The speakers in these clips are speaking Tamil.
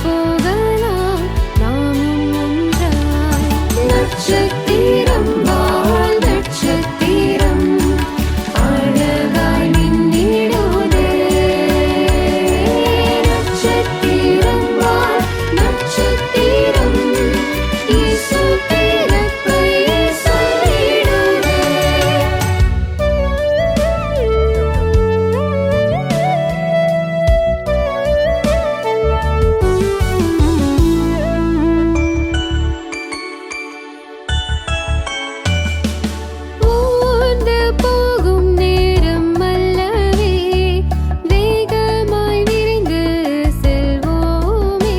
போகலாம் நாமும் ஒன்றாய். நட்சத்திரம் வால் நட்சத்திரம் அழகாய் மின்னிடுதே. நட்சத்திரம் வால் நட்சத்திரம் இயேசு பிறப்பை சொல்லிடுதே. ஊர்ந்து போகும் நேரம் அல்லவே வேகமாய் விரைந்து செல்வோமே.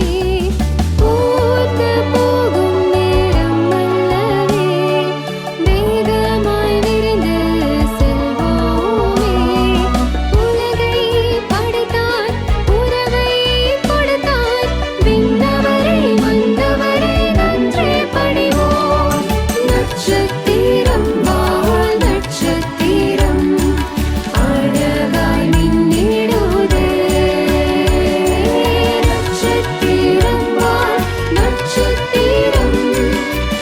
ஊர்ந்து போகும் நேரம் அல்லவே வேகமாய் விரைந்து செல்வோமே. உலகை படைத்தார் உறவை கொடுத்தார் விண்ணவரை வந்தவரை நன்றே பணிவோம். நட்சத்திரம் வால் நட்சத்திரம் அழகாய் மின்னிடுதே. நட்சத்திரம் வால் நட்சத்திரம்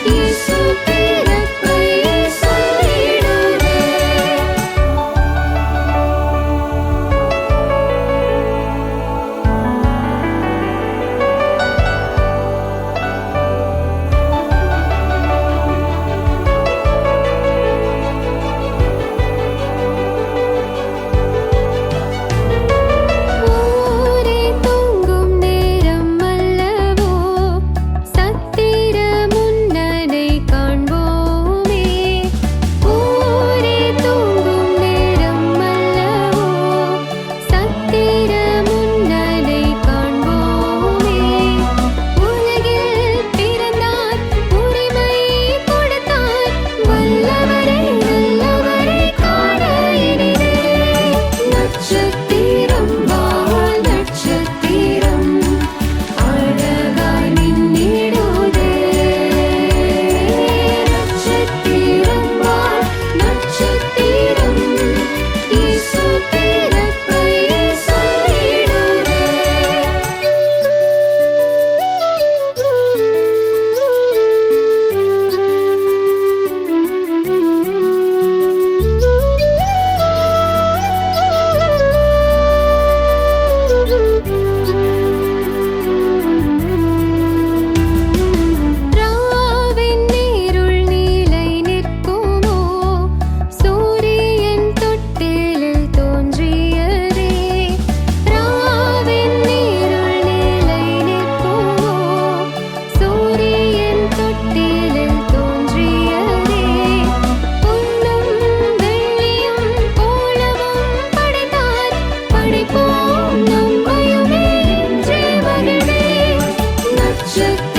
இயேசு பிறப்பை சொல்லிடுதே. ஊரே தூங்கும் நேரம் அல்லவோ சத்திர முன்னனை காண்போமே. ஊரே தூங்கும் நேரம் அல்லவோ சத்திர முன்னனை காண்போமே. உலகில் பிறந்தார் உரிமை கொடுத்தார் வல்லவரை நல்லவரை காண இனிதே. நட்சத்திரம் வால் நட்சத்திரம் அழகாய் மின்னிடுதே. நட்சத்திரம் வால் நட்சத்திரம் இயேசு பிறப்பை சொல்லிடுதே. ராவின் நீருள் நீலை நிற்குமோ சூரியன் தொட்டிலில் தோன்றியதே. ராவின் நீருள் நீலை நிற்குமோ சூரியன் தொட்டிலில் தோன்றியதே. பொன்னும் வெள்ளியும் போலவும் படைத்தார் படைப்போம் நம்மையுமே என்றே மகிழ்வே. நட்சத்திரம்